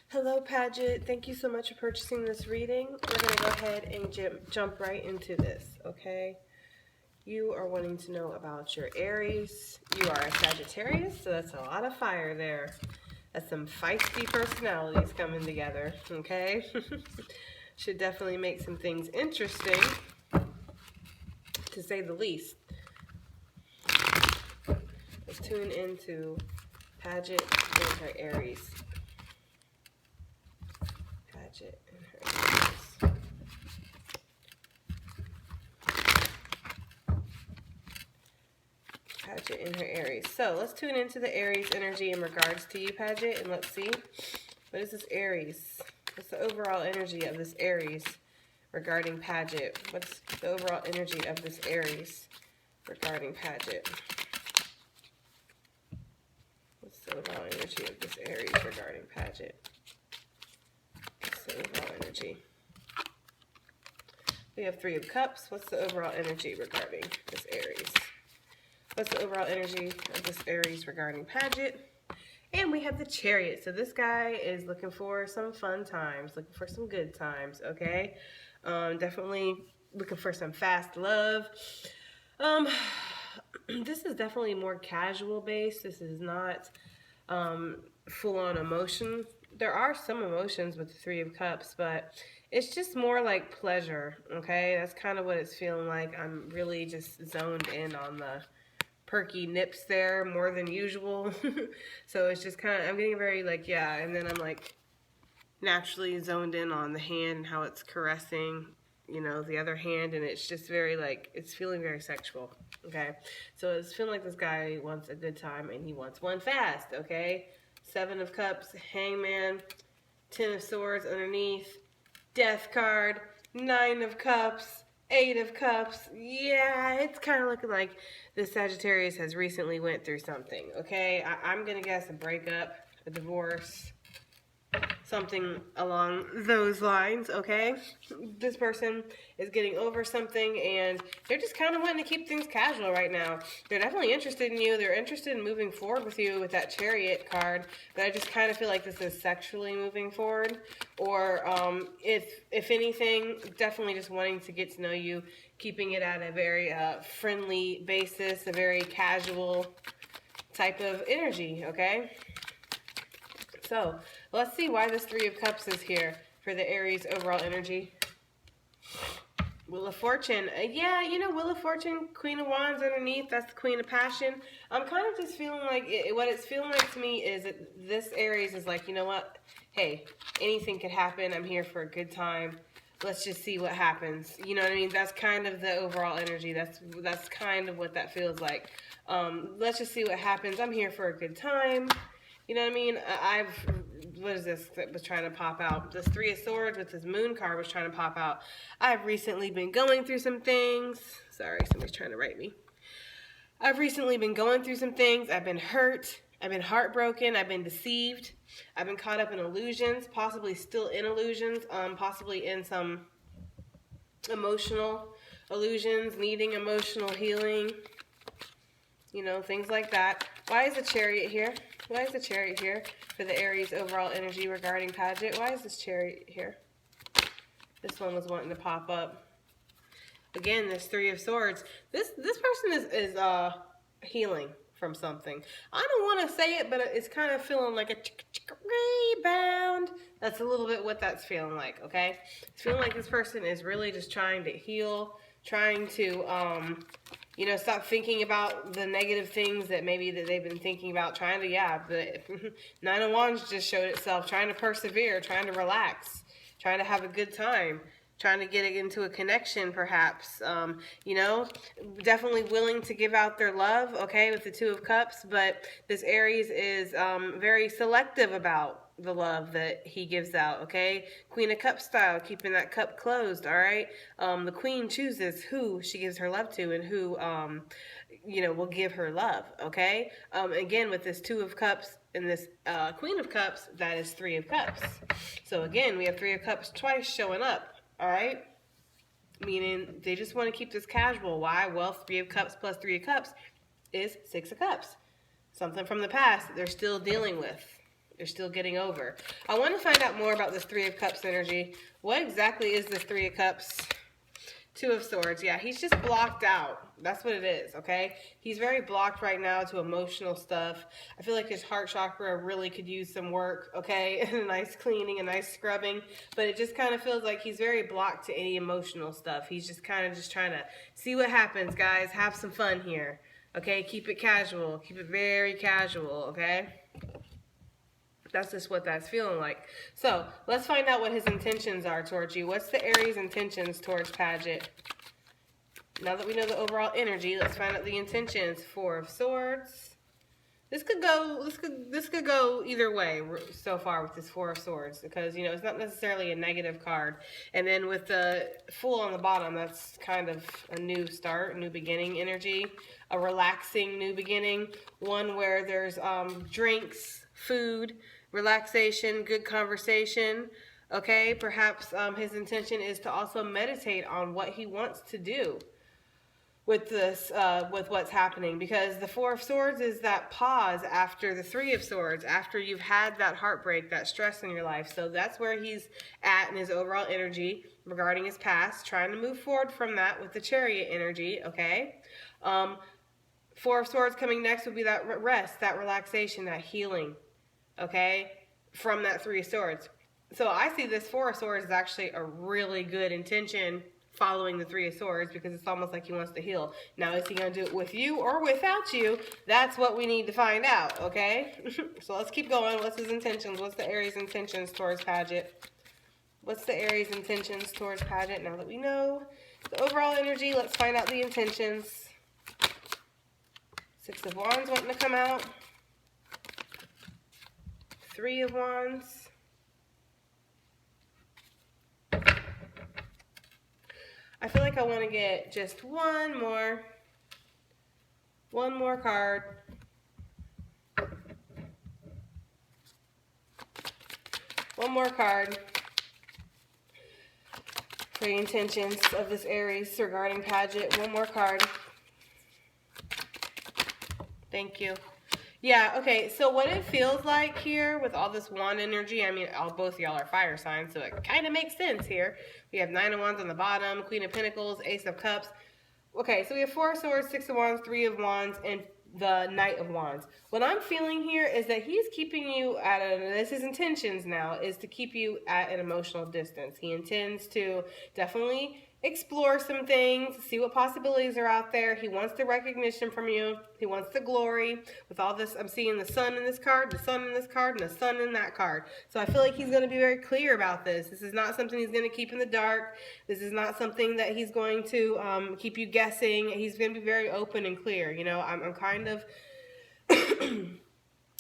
Hello, Paget. Thank you so much for purchasing this reading. We're going to go ahead and jump right into this, okay? You are wanting to know about your Aries. You are a Sagittarius, so that's a lot of fire there. That's some feisty personalities coming together, okay? Should definitely make some things interesting, to say the least. Let's tune into Paget and her Aries. Paget and her Aries. Paget in her Aries. So let's tune into the Aries energy in regards to you, Paget, and let's see, what is this Aries? What's the overall energy of this Aries regarding Paget? What's the overall energy of this Aries regarding Paget? What's the overall energy of this Aries regarding Paget? What's the overall energy? We have Three of Cups. What's the overall energy regarding this Aries? What's the overall energy of this Aries regarding Paget? And we have the Chariot. So this guy is looking for some fun times, looking for some good times, okay? Definitely looking for some fast love. This is definitely more casual based. This is not full-on emotion. There are some emotions with the Three of Cups, but it's just more like pleasure, okay? That's kind of what it's feeling like. I'm really just zoned in on the perky nips there more than usual. So it's just kind of, I'm getting very like, yeah, and then I'm like naturally zoned in on the hand and how it's caressing, you know, the other hand, and it's just very like, it's feeling very sexual, okay? So it's feeling like this guy wants a good time and he wants one fast, okay? Seven of Cups, Hangman, Ten of Swords underneath, Death card, Nine of Cups, Eight of Cups. Yeah, it's kind of looking like the Sagittarius has recently went through something, okay? I'm going to guess a breakup, a divorce, something along those lines, okay? This person is getting over something and they're just kind of wanting to keep things casual right now. They're definitely interested in you. They're interested in moving forward with you with that Chariot card, but I just kind of feel like this is sexually moving forward, or if anything, definitely just wanting to get to know you, keeping it at a very friendly basis, a very casual type of energy, okay? So let's see why this Three of Cups is here for the Aries overall energy. Wheel of Fortune. Yeah, you know, Wheel of Fortune, Queen of Wands underneath, that's the Queen of Passion. I'm kind of just feeling like, what it's feeling like to me is that this Aries is like, you know what? Hey, anything could happen. I'm here for a good time. Let's just see what happens. You know what I mean? That's kind of the overall energy. That's kind of what that feels like. Let's just see what happens. I'm here for a good time. You know what I mean? What is this that was trying to pop out? This Three of Swords with this Moon card was trying to pop out. I've recently been going through some things. Sorry, somebody's trying to write me. I've recently been going through some things. I've been hurt. I've been heartbroken. I've been deceived. I've been caught up in illusions, possibly still in illusions, possibly in some emotional illusions, needing emotional healing. You know, things like that. Why is the Chariot here? Why is the Chariot here for the Aries overall energy regarding Paget? Why is this Chariot here? This one was wanting to pop up. Again, this Three of Swords. This person is healing from something. I don't want to say it, but it's kind of feeling like a rebound. That's a little bit what that's feeling like, okay? It's feeling like this person is really just trying to heal, trying to you know, stop thinking about the negative things that maybe that they've been thinking about, trying to, yeah, the Nine of Wands just showed itself, trying to persevere, trying to relax, trying to have a good time, trying to get into a connection perhaps, you know, definitely willing to give out their love, okay, with the Two of Cups, but this Aries is very selective about the love that he gives out, okay? Queen of Cups style, keeping that cup closed, all right? The queen chooses who she gives her love to and who, you know, will give her love, okay? Again, with this Two of Cups and this Queen of Cups, that is Three of Cups. So again, we have Three of Cups twice showing up, all right? Meaning they just want to keep this casual. Why? Well, Three of Cups plus Three of Cups is Six of Cups. Something from the past that they're still dealing with. They're still getting over. I want to find out more about this Three of Cups energy. What exactly is this Three of Cups? Two of Swords. Yeah, he's just blocked out. That's what it is, okay? He's very blocked right now to emotional stuff. I feel like his heart chakra really could use some work, okay? And a nice cleaning, a nice scrubbing. But it just kind of feels like he's very blocked to any emotional stuff. He's just kind of just trying to see what happens, guys. Have some fun here, okay? Keep it casual. Keep it very casual, okay? That's just what that's feeling like. So let's find out what his intentions are towards you. What's the Aries intentions towards Pagette? Now that we know the overall energy, let's find out the intentions. Four of Swords. This could go either way so far with this Four of Swords, because you know it's not necessarily a negative card. And then with the Fool on the bottom, that's kind of a new start, new beginning energy, a relaxing new beginning, one where there's drinks, food, relaxation, good conversation. Okay, perhaps his intention is to also meditate on what he wants to do with this, with what's happening, because the Four of Swords is that pause after the Three of Swords, after you've had that heartbreak, that stress in your life. So that's where he's at in his overall energy regarding his past, trying to move forward from that with the Chariot energy. Okay, Four of Swords coming next would be that rest, that relaxation, that healing, okay, from that Three of Swords. So I see this Four of Swords is actually a really good intention following the Three of Swords, because it's almost like he wants to heal. Now, is he going to do it with you or without you? That's what we need to find out, okay? So let's keep going. What's his intentions? What's the Aries intentions towards Pagette? What's the Aries intentions towards Pagette? Now that we know the overall energy, let's find out the intentions. Six of Wands wanting to come out. Three of Wands. I feel like I want to get just one more card. One more card for the intentions of this Aries regarding Pagette. One more card. Thank you. Yeah, okay, so what it feels like here with all this wand energy, I mean, both of y'all are fire signs, so it kind of makes sense here. We have Nine of Wands on the bottom, Queen of Pentacles, Ace of Cups. Okay, so we have Four of Swords, Six of Wands, Three of Wands, and the Knight of Wands. What I'm feeling here is that he's keeping you at this is intentions now, is to keep you at an emotional distance. He intends to definitely explore some things, see what possibilities are out there. He wants the recognition from you. He wants the glory. With all this, I'm seeing the sun in this card, the sun in this card, and the sun in that card. So I feel like he's going to be very clear about this. This is not something he's going to keep in the dark. This is not something that he's going to keep you guessing. He's going to be very open and clear. You know, I'm kind of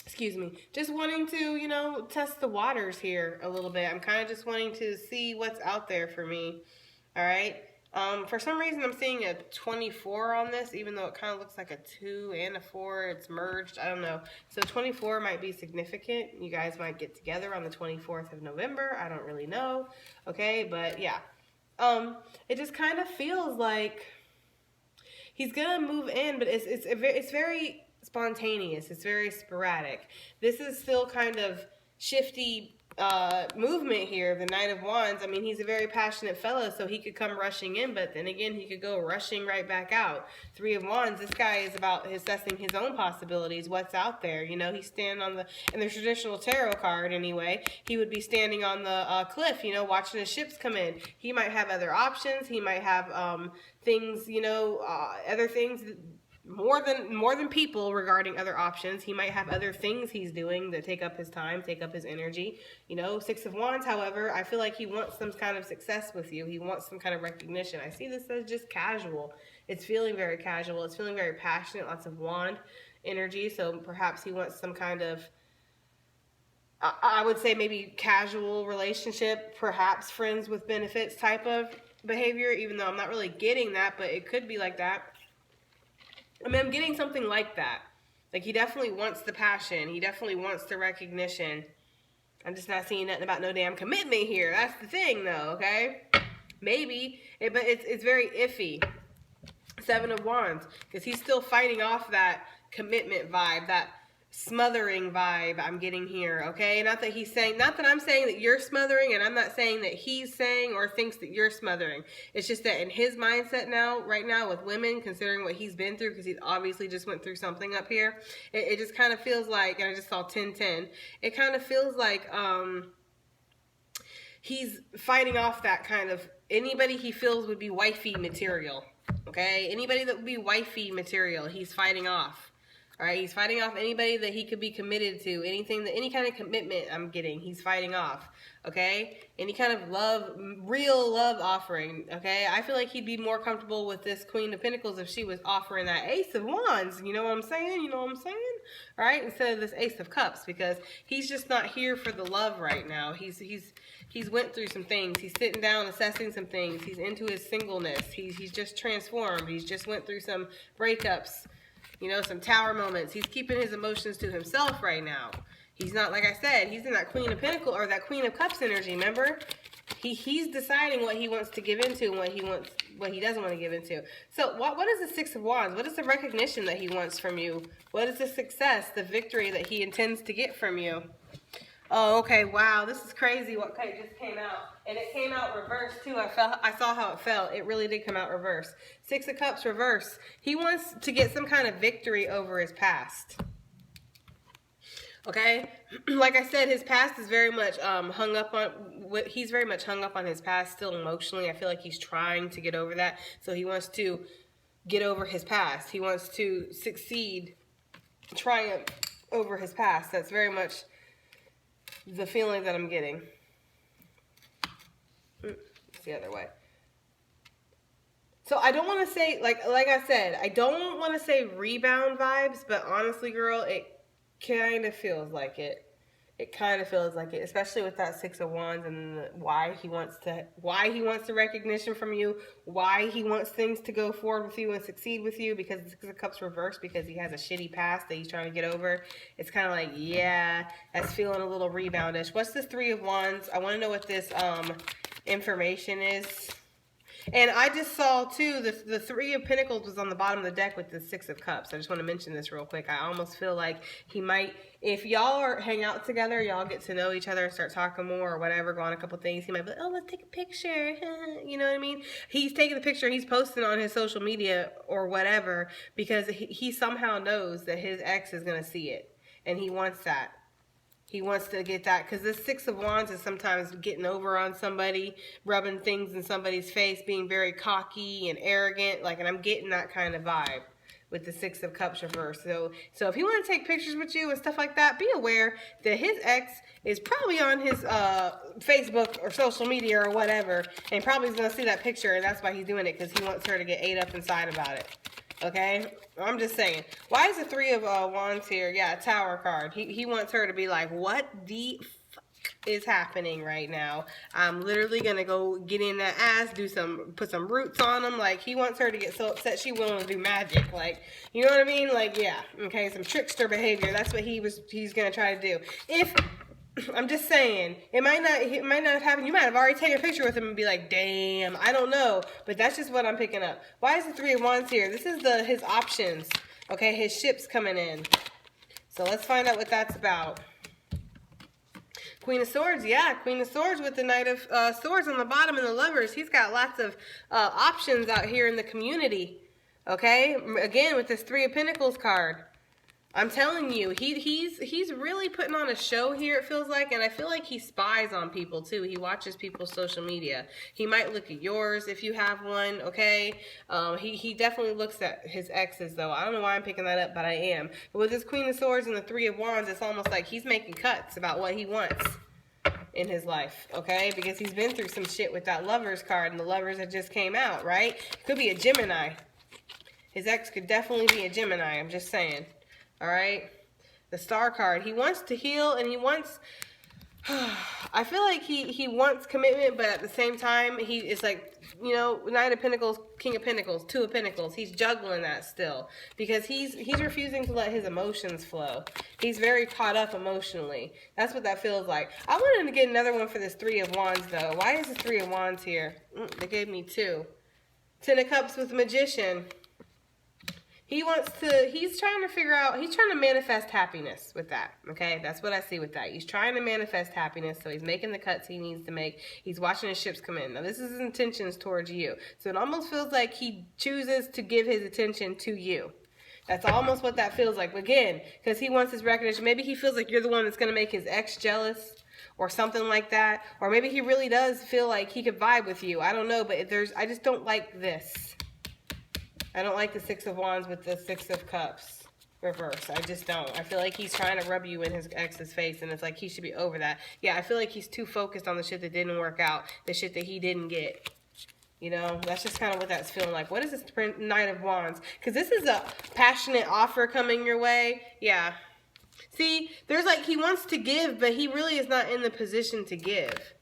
excuse me, just wanting to, you know, test the waters here a little bit. I'm kind of just wanting to see what's out there for me. All right. For some reason, I'm seeing a 24 on this, even though it kind of looks like a 2 and a 4. It's merged. I don't know. So 24 might be significant. You guys might get together on the 24th of November. I don't really know. Okay. But yeah, it just kind of feels like he's going to move in, but it's very spontaneous. It's very sporadic. This is still kind of shifty movement here, the Knight of Wands. I mean, he's a very passionate fellow, so he could come rushing in, but then again, he could go rushing right back out. Three of Wands, this guy is about assessing his own possibilities, what's out there. You know, he's standing on in the traditional tarot card anyway, he would be standing on the cliff, you know, watching the ships come in. He might have other options. He might have things, you know, other things, more than people regarding other options. He might have other things he's doing that take up his time, take up his energy. You know, Six of Wands, however, I feel like he wants some kind of success with you. He wants some kind of recognition. I see this as just casual. It's feeling very casual. It's feeling very passionate, lots of wand energy. So perhaps he wants some kind of, I would say maybe casual relationship, perhaps friends with benefits type of behavior, even though I'm not really getting that, but it could be like that. I mean, I'm getting something like that. Like, he definitely wants the passion. He definitely wants the recognition. I'm just not seeing nothing about no damn commitment here. That's the thing, though, okay? Maybe, but it's very iffy. Seven of Wands, because he's still fighting off that commitment vibe, that smothering vibe I'm getting here, okay? Not that I'm saying that you're smothering, and I'm not saying that he's saying or thinks that you're smothering. It's just that in his mindset now, right now with women, considering what he's been through, because he's obviously just went through something up here, it just kind of feels like, and I just saw 10-10, it kind of feels like he's fighting off that kind of, anybody he feels would be wifey material, okay? Anybody that would be wifey material, he's fighting off. All right, he's fighting off anybody that he could be committed to, any kind of commitment I'm getting, he's fighting off, okay? Any kind of love, real love offering, okay? I feel like he'd be more comfortable with this Queen of Pentacles if she was offering that Ace of Wands, you know what I'm saying? You know what I'm saying? All right, instead of this Ace of Cups, because he's just not here for the love right now. He's went through some things. He's sitting down, assessing some things. He's into his singleness. He's just transformed. He's just went through some breakups. You know, some tower moments. He's keeping his emotions to himself right now. He's not, like I said, he's in that Queen of Pentacles or that Queen of Cups energy, remember? He's deciding what he wants to give into and what he doesn't want to give into. So what is the Six of Wands? What is the recognition that he wants from you? What is the success, the victory that he intends to get from you? Oh, okay, wow, this is crazy what just came out. And it came out reversed too. I saw how it fell. It really did come out reverse. Six of Cups reverse. He wants to get some kind of victory over his past. Okay? Like I said, his past is very much he's very much hung up on his past still emotionally. I feel like he's trying to get over that. So he wants to get over his past. He wants to succeed, triumph over his past. That's very much the feeling that I'm getting. It's the other way. So I don't want to say, like I said, I don't want to say rebound vibes, but honestly, girl, it kind of feels like it. It kind of feels like it, especially with that Six of Wands and why he wants the recognition from you, why he wants things to go forward with you and succeed with you, because the Six of Cups reversed because he has a shitty past that he's trying to get over. It's kind of like, yeah, that's feeling a little reboundish. What's this Three of Wands? I want to know what this information is. And I just saw, too, the Three of Pentacles was on the bottom of the deck with the Six of Cups. I just want to mention this real quick. I almost feel like he might, if y'all hang out together, y'all get to know each other and start talking more or whatever, go on a couple things, he might be like, oh, let's take a picture. You know what I mean? He's taking the picture, he's posting on his social media or whatever because he somehow knows that his ex is going to see it. And he wants that. He wants to get that, because this Six of Wands is sometimes getting over on somebody, rubbing things in somebody's face, being very cocky and arrogant, and I'm getting that kind of vibe with the Six of Cups reverse. So if he want to take pictures with you and stuff like that, be aware that his ex is probably on his Facebook or social media or whatever, and probably is going to see that picture, and that's why he's doing it, because he wants her to get ate up inside about it. Okay, I'm just saying. Why is the Three of Wands here? Yeah, Tower card. He wants her to be like, what the fuck is happening right now? I'm literally gonna go get in that ass, put some roots on him. Like, he wants her to get so upset she willing to do magic. Like, you know what I mean? Like, yeah, okay, some trickster behavior. That's what he's gonna try to do. I'm just saying, it might not happen. You might have already taken a picture with him and be like, damn, I don't know. But that's just what I'm picking up. Why is the Three of Wands here? This is his options. Okay, his ship's coming in. So let's find out what that's about. Queen of Swords, yeah, Queen of Swords with the Knight of Swords on the bottom and the Lovers. He's got lots of options out here in the community. Okay, again, with this Three of Pentacles card. I'm telling you, he's really putting on a show here, it feels like, and I feel like he spies on people, too. He watches people's social media. He might look at yours if you have one, okay? He definitely looks at his exes, though. I don't know why I'm picking that up, but I am. But with this Queen of Swords and the Three of Wands, it's almost like he's making cuts about what he wants in his life, okay? Because he's been through some shit with that Lovers card, and the Lovers that just came out, right? Could be a Gemini. His ex could definitely be a Gemini, I'm just saying. All right, the Star card. He wants to heal, and he wants. I feel like he wants commitment, but at the same time, he is like, you know, Knight of Pentacles, King of Pentacles, Two of Pentacles. He's juggling that still because he's refusing to let his emotions flow. He's very caught up emotionally. That's what that feels like. I wanted to get another one for this Three of Wands though. Why is the Three of Wands here? They gave me two. Ten of Cups with Magician. He's trying to figure out, he's trying to manifest happiness with that, okay? That's what I see with that. He's trying to manifest happiness, so he's making the cuts he needs to make. He's watching his ships come in. Now, this is his intentions towards you. So it almost feels like he chooses to give his attention to you. That's almost what that feels like. Again, because he wants his recognition. Maybe he feels like you're the one that's going to make his ex jealous or something like that. Or maybe he really does feel like he could vibe with you. I don't know, but I just don't like this. I don't like the Six of Wands with the Six of Cups reverse. I just don't. I feel like he's trying to rub you in his ex's face, and it's like he should be over that. Yeah, I feel like he's too focused on the shit that didn't work out, the shit that he didn't get. You know, that's just kind of what that's feeling like. What is this Knight of Wands? Because this is a passionate offer coming your way. Yeah. See, there's like, he wants to give, but he really is not in the position to give.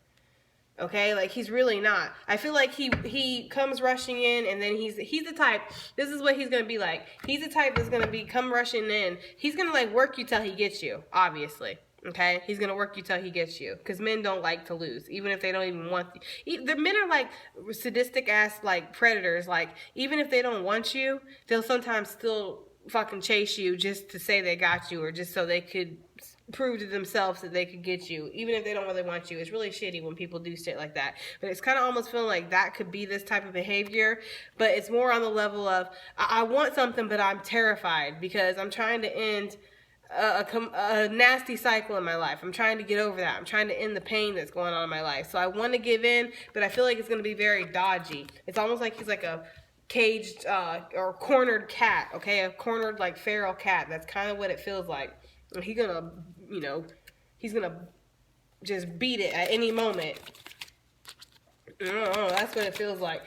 Okay, like he's really not. I feel like he comes rushing in, and then he's the type, this is what he's gonna be like. He's the type that's gonna come rushing in. He's gonna like work you till he gets you, obviously. Okay, he's gonna work you till he gets you, because men don't like to lose, even if they don't even want. The men are like sadistic ass like predators. Like even if they don't want you, they'll sometimes still fucking chase you just to say they got you, or just so they could prove to themselves that they could get you, even if they don't really want you. It's really shitty when people do shit like that. But it's kind of almost feeling like that could be this type of behavior, but it's more on the level of, I want something, but I'm terrified because I'm trying to end a nasty cycle in my life. I'm trying to get over that. I'm trying to end the pain that's going on in my life. So I want to give in, but I feel like it's going to be very dodgy. It's almost like he's like a caged or cornered cat, okay? A cornered like feral cat. That's kind of what it feels like. He's gonna, you know, he's gonna just beat it at any moment. I don't know, that's what it feels like.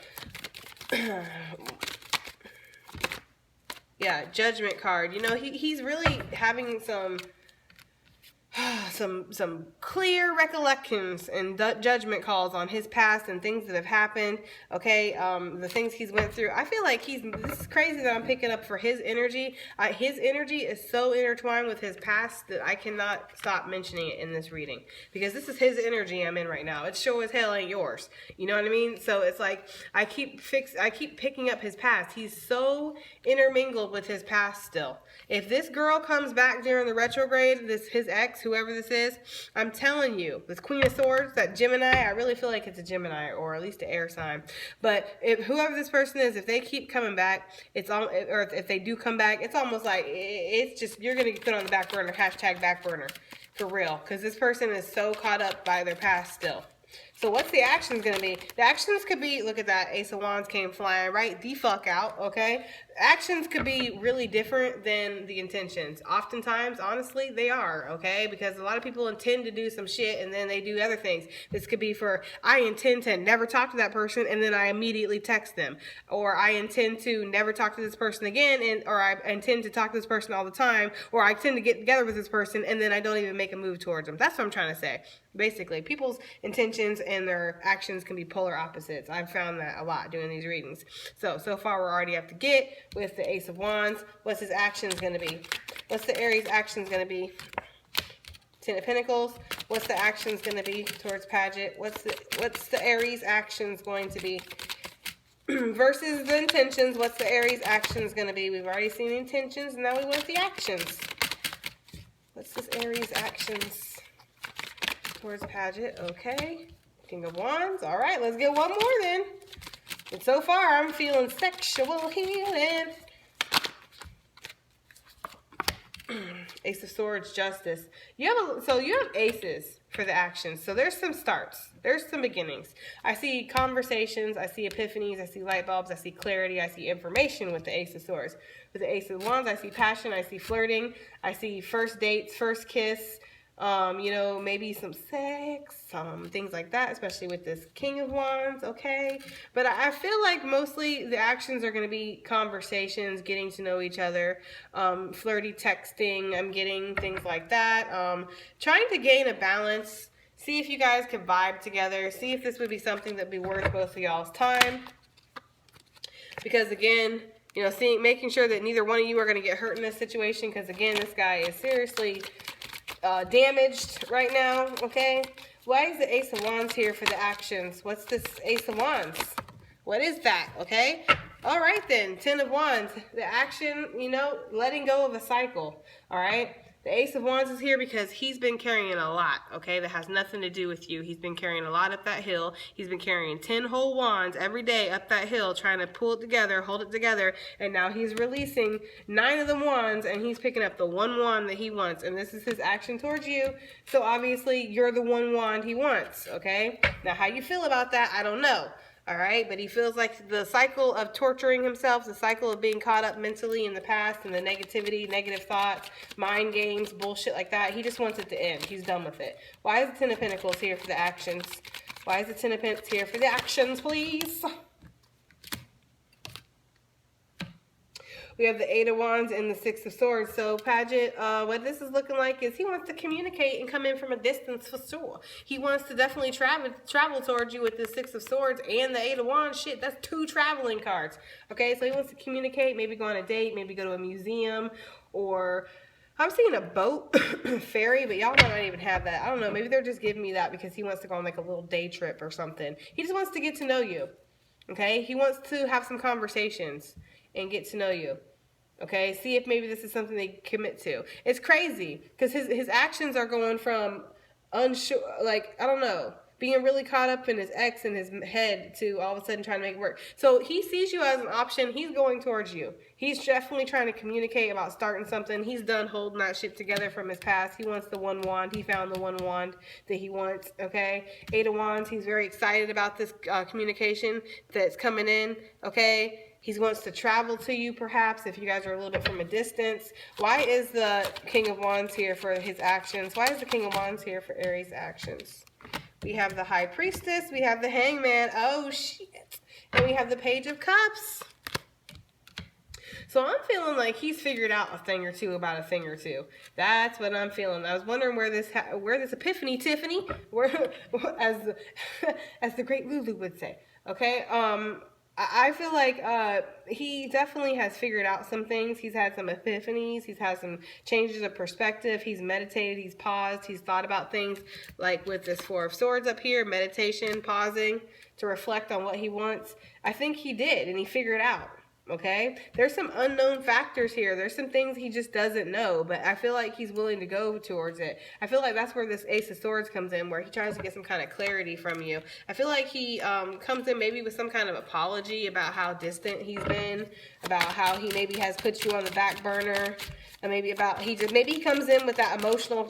Yeah, Judgment card. You know, he's really having some clear recollections and judgment calls on his past and things that have happened. Okay, the things he's went through. I feel like this is crazy that I'm picking up for his energy. His energy is so intertwined with his past that I cannot stop mentioning it in this reading, because this is his energy I'm in right now. It sure as hell ain't yours. You know what I mean? So it's like I keep picking up his past. He's so intermingled with his past still. If this girl comes back during the retrograde, his ex, whoever this is, I'm telling you, this Queen of Swords, that Gemini, I really feel like it's a Gemini, or at least an air sign. But if whoever this person is, if they keep coming back, or if they do come back, it's almost like it's just, you're gonna get put on the back burner, hashtag back burner, for real, because this person is so caught up by their past still. So what's the actions going to be? The actions could be, look at that, Ace of Wands came flying right the fuck out, okay? Actions could be really different than the intentions. Oftentimes, honestly, they are, okay? Because a lot of people intend to do some shit and then they do other things. This could be for, I intend to never talk to that person and then I immediately text them. Or I intend to never talk to this person again, or I intend to talk to this person all the time, or I intend to get together with this person and then I don't even make a move towards them. That's what I'm trying to say. Basically, people's intentions and their actions can be polar opposites. I've found that a lot doing these readings. So far we're already up to get with the Ace of Wands. What's his actions going to be? What's the Aries actions going to be? Ten of Pentacles. What's the actions going to be towards Pagette? What's the Aries actions going to be? Versus the intentions. What's the Aries actions going to be? We've already seen the intentions. Now we want the actions. What's this Aries actions towards Pagette? Okay. King of Wands. All right, let's get one more then. And so far, I'm feeling sexual healing. Ace of Swords, Justice. You have aces for the actions. So there's some starts. There's some beginnings. I see conversations. I see epiphanies. I see light bulbs. I see clarity. I see information with the Ace of Swords. With the Ace of Wands, I see passion. I see flirting. I see first dates, first kiss. You know, maybe some sex, things like that, especially with this King of Wands, okay? But I feel like mostly the actions are going to be conversations, getting to know each other, flirty texting, I'm getting things like that, trying to gain a balance, see if you guys can vibe together, see if this would be something that would be worth both of y'all's time, because again, you know, making sure that neither one of you are going to get hurt in this situation, because again, this guy is seriously damaged right now, okay? Why is the Ace of Wands here for the actions? What's this Ace of Wands? What is that, okay? All right then, Ten of Wands. The action, you know, letting go of a cycle. All right. The Ace of Wands is here because he's been carrying a lot, okay, that has nothing to do with you. He's been carrying a lot up that hill. He's been carrying 10 whole wands every day up that hill, trying to pull it together, hold it together, and now he's releasing 9 of the wands, and he's picking up the one wand that he wants, and this is his action towards you, so obviously you're the one wand he wants, okay? Now, how you feel about that, I don't know. All right, but he feels like the cycle of torturing himself, the cycle of being caught up mentally in the past and the negativity, negative thoughts, mind games, bullshit like that, he just wants it to end. He's done with it. Why is the Ten of Pentacles here for the actions? Why is the Ten of Pentacles here for the actions, please? We have the Eight of Wands and the Six of Swords. So, Pagette, what this is looking like is he wants to communicate and come in from a distance for sure. He wants to definitely travel towards you with the Six of Swords and the Eight of Wands. Shit, that's 2 traveling cards. Okay, so he wants to communicate, maybe go on a date, maybe go to a museum, or I'm seeing a boat, ferry, but y'all might not even have that. I don't know, maybe they're just giving me that because he wants to go on like a little day trip or something. He just wants to get to know you. Okay, he wants to have some conversations and get to know you. Okay, see if maybe this is something they commit to. It's crazy because his actions are going from unsure, like, I don't know, being really caught up in his ex in his head to all of a sudden trying to make it work. So he sees you as an option. He's going towards you. He's definitely trying to communicate about starting something. He's done holding that shit together from his past. He wants the one wand. He found the one wand that he wants, okay? Eight of Wands, he's very excited about this communication that's coming in, okay? He wants to travel to you, perhaps, if you guys are a little bit from a distance. Why is the King of Wands here for his actions? Why is the King of Wands here for Aries' actions? We have the High Priestess. We have the Hangman. Oh, shit. And we have the Page of Cups. So I'm feeling like he's figured out a thing or two about a thing or two. That's what I'm feeling. I was wondering where this epiphany, Tiffany, as the great Lulu would say. Okay, I feel like he definitely has figured out some things. He's had some epiphanies. He's had some changes of perspective. He's meditated. He's paused. He's thought about things, like with this Four of Swords up here, meditation, pausing to reflect on what he wants. I think he did, and he figured out. Okay, there's some unknown factors here. There's some things he just doesn't know, but I feel like he's willing to go towards it. I feel like that's where this Ace of Swords comes in, where he tries to get some kind of clarity from you. I feel like he comes in maybe with some kind of apology about how distant he's been, about how he maybe has put you on the back burner, and maybe about maybe he comes in with that emotional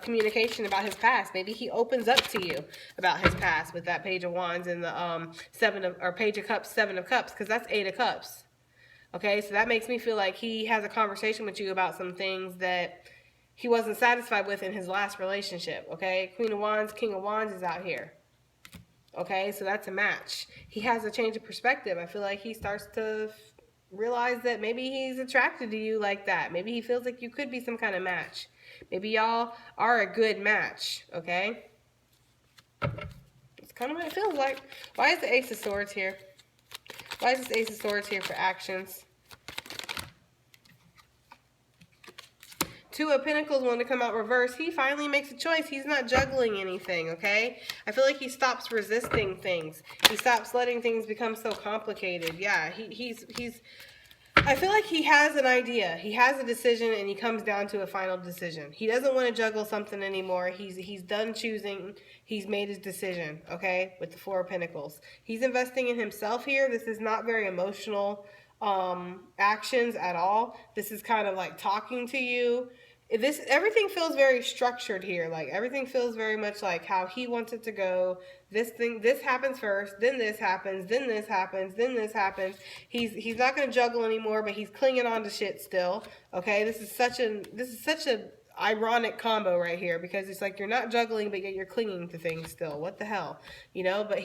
communication about his past. Maybe he opens up to you about his past with that Page of Wands and the Page of Cups, Seven of Cups, because that's Eight of Cups. Okay, so that makes me feel like he has a conversation with you about some things that he wasn't satisfied with in his last relationship. Okay, Queen of Wands, King of Wands is out here. Okay, so that's a match. He has a change of perspective. I feel like he starts to realize that maybe he's attracted to you like that. Maybe he feels like you could be some kind of match. Maybe y'all are a good match. Okay, it's kind of what it feels like. Why is the Ace of Swords here? Why is this Ace of Swords here for actions? Two of Pentacles wanted to come out reverse. He finally makes a choice. He's not juggling anything, okay? I feel like he stops resisting things. He stops letting things become so complicated. Yeah, I feel like he has an idea. He has a decision, and he comes down to a final decision. He doesn't want to juggle something anymore. He's done choosing. He's made his decision, okay, with the Four of Pentacles. He's investing in himself here. This is not very emotional actions at all. This is kind of like talking to you. Everything feels very structured here. Like everything feels very much like how he wants it to go. This happens first, then this happens, then this happens, then this happens. He's not going to juggle anymore, but he's clinging on to shit still. Okay, this is such a ironic combo right here, because it's like you're not juggling, but yet you're clinging to things still. What the hell, you know? But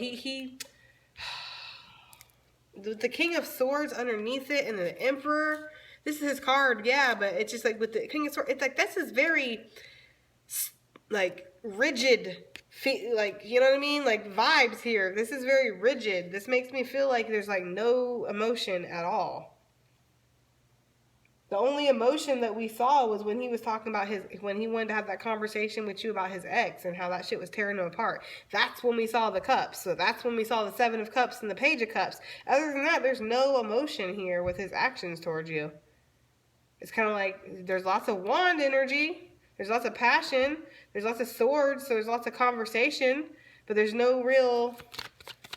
the King of Swords underneath it, and the Emperor. This is his card, yeah, but it's just like with the King of Swords, it's like this is very, like, rigid, like, you know what I mean? Like, vibes here. This is very rigid. This makes me feel like there's, like, no emotion at all. The only emotion that we saw was when he was talking about when he wanted to have that conversation with you about his ex and how that shit was tearing him apart. That's when we saw the cups. So that's when we saw the 7 of cups and the page of cups. Other than that, there's no emotion here with his actions towards you. It's kind of like there's lots of wand energy. There's lots of passion. There's lots of swords. So there's lots of conversation. But there's no real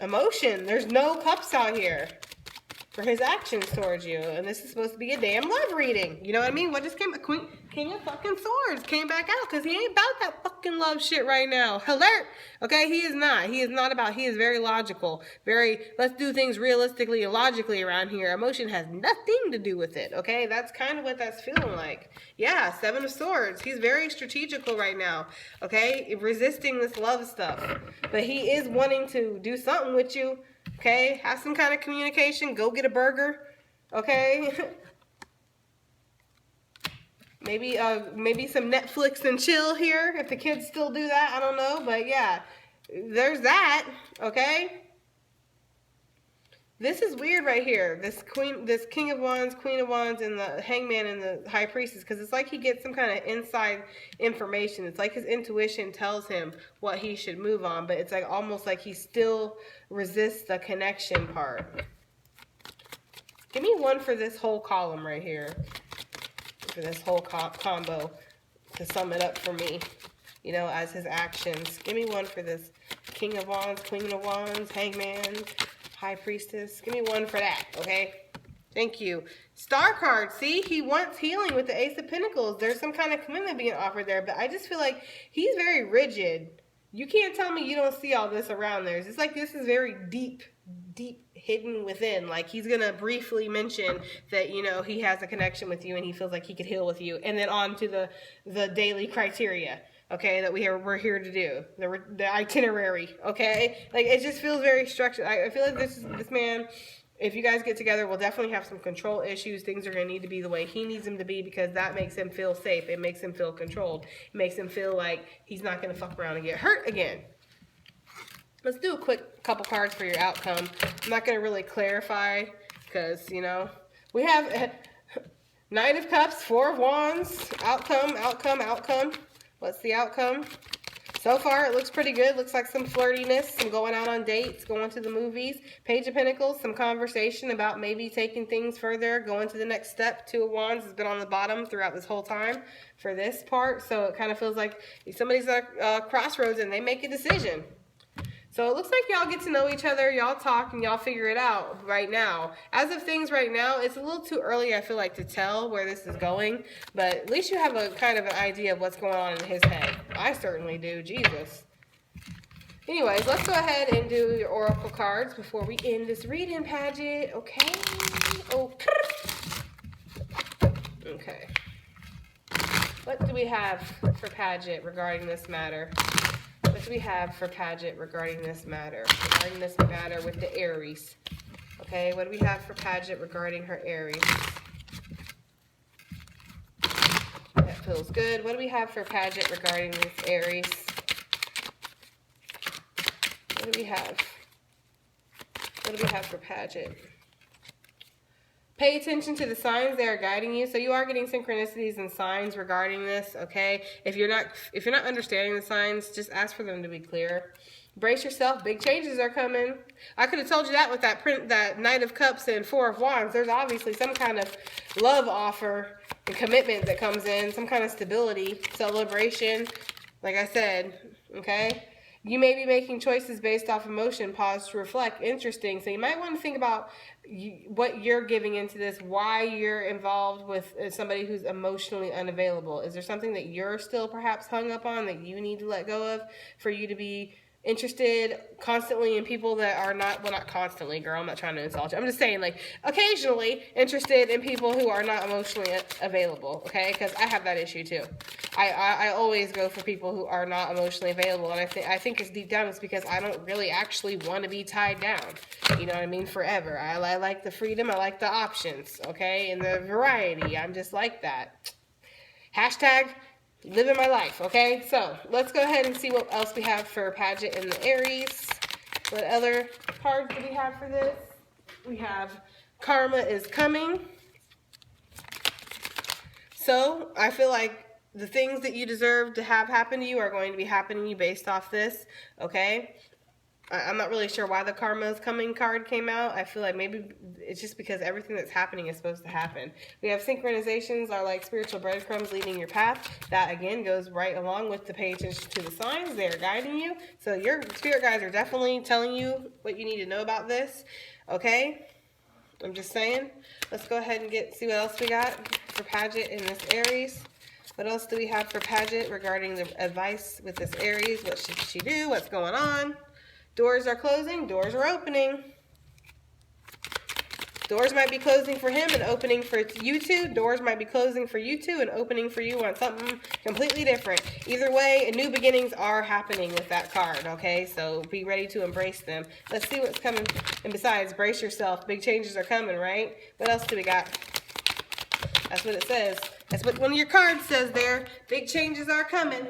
emotion. There's no cups out here for his actions towards you. And this is supposed to be a damn love reading. You know what I mean? What just came? King of fucking swords came back out because he ain't about that fucking love shit right now. Alert! Okay, he is not. He is not about, he is very logical. Very, let's do things realistically and logically around here. Emotion has nothing to do with it. Okay, that's kind of what that's feeling like. Yeah, 7 of swords. He's very strategical right now. Okay, resisting this love stuff. But he is wanting to do something with you. Okay, have some kind of communication. Go get a burger. Okay. Maybe some Netflix and chill here if the kids still do that. I don't know, but yeah, there's that. Okay. This is weird right here. This King of Wands, Queen of Wands, and the Hangman and the High Priestess, because it's like he gets some kind of inside information. It's like his intuition tells him what he should move on, but it's like almost like he still resists the connection part. Give me one for this whole column right here, for this whole combo, to sum it up for me, you know, as his actions. Give me one for this King of Wands, Queen of Wands, Hangman, High Priestess. Give me one for that, okay? Thank you. Star card. See, he wants healing with the Ace of Pentacles. There's some kind of commitment being offered there, but I just feel like he's very rigid. You can't tell me you don't see all this around there. It's like this is very deep hidden within. Like he's going to briefly mention that, you know, he has a connection with you and he feels like he could heal with you. And then on to the daily criteria. Okay, that we're here to do the itinerary. Okay, like it just feels very structured. I feel like this man, if you guys get together, will definitely have some control issues. Things are gonna need to be the way he needs them to be because that makes him feel safe. It makes him feel controlled. It makes him feel like he's not gonna fuck around and get hurt again. Let's do a quick couple cards for your outcome. I'm not gonna really clarify because you know we have Knight of Cups, 4 of Wands, outcome. What's the outcome? So far, it looks pretty good. Looks like some flirtiness, some going out on dates, going to the movies. Page of Pentacles, some conversation about maybe taking things further, going to the next step. 2 of Wands has been on the bottom throughout this whole time for this part. So it kind of feels like somebody's at a crossroads and they make a decision. So it looks like y'all get to know each other, y'all talk, and y'all figure it out right now. As of things right now, it's a little too early, I feel like, to tell where this is going. But at least you have a kind of an idea of what's going on in his head. I certainly do. Jesus. Anyways, let's go ahead and do your oracle cards before we end this reading, Pagette. Okay? Oh. Okay. What do we have for Pagette regarding this matter? What do we have for Pagette regarding this matter? Regarding this matter with the Aries. Okay, what do we have for Pagette regarding her Aries? That feels good. What do we have for Pagette regarding this Aries? What do we have? What do we have for Pagette? Pay attention to the signs that are guiding you. So you are getting synchronicities and signs regarding this, okay? If you're not understanding the signs, just ask for them to be clear. Brace yourself. Big changes are coming. I could have told you that with that Knight of Cups and 4 of Wands. There's obviously some kind of love offer and commitment that comes in, some kind of stability, celebration. Like I said, okay? You may be making choices based off emotion. Pause to reflect. Interesting. So you might want to think about what you're giving into this, why you're involved with somebody who's emotionally unavailable. Is there something that you're still perhaps hung up on that you need to let go of for you to be interested constantly in people that are not, well, not constantly, girl, I'm not trying to insult you. I'm just saying, like, occasionally interested in people who are not emotionally available, okay? Because I have that issue too. I always go for people who are not emotionally available, and I think it's deep down it's because I don't really actually want to be tied down, you know what I mean, forever. I like the freedom, I like the options, okay, and the variety. I'm just like that. Hashtag living my life, okay? So let's go ahead and see what else we have for Pagette and the Aries. What other cards do we have for this? We have Karma is Coming. So I feel like the things that you deserve to have happen to you are going to be happening to you based off this, okay? I'm not really sure why the karma is coming card came out. I feel like maybe it's just because everything that's happening is supposed to happen. We have synchronizations are like spiritual breadcrumbs leading your path. That again goes right along with the pay attention to the signs. They're guiding you. So your spirit guides are definitely telling you what you need to know about this. Okay? I'm just saying. Let's go ahead and see what else we got for Pagette in this Aries. What else do we have for Pagette regarding the advice with this Aries? What should she do? What's going on? Doors are closing, doors are opening. Doors might be closing for him and opening for you two. Doors might be closing for you two and opening for you on something completely different. Either way, new beginnings are happening with that card, okay? So be ready to embrace them. Let's see what's coming. And besides, brace yourself. Big changes are coming, right? What else do we got? That's what it says. That's what one of your cards says there. Big changes are coming.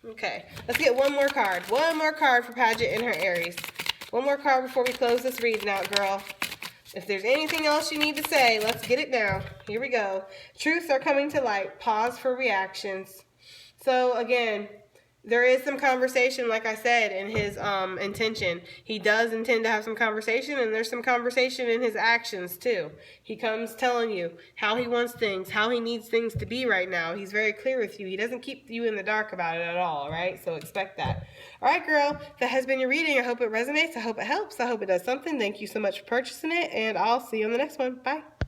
Okay, let's get one more card. One more card for Pagette and her Aries. One more card before we close this reading out, girl. If there's anything else you need to say, let's get it now. Here we go. Truths are coming to light. Pause for reactions. So, again, there is some conversation, like I said, in his intention. He does intend to have some conversation, and there's some conversation in his actions, too. He comes telling you how he wants things, how he needs things to be right now. He's very clear with you. He doesn't keep you in the dark about it at all, right? So expect that. All right, girl, that has been your reading. I hope it resonates. I hope it helps. I hope it does something. Thank you so much for purchasing it, and I'll see you on the next one. Bye.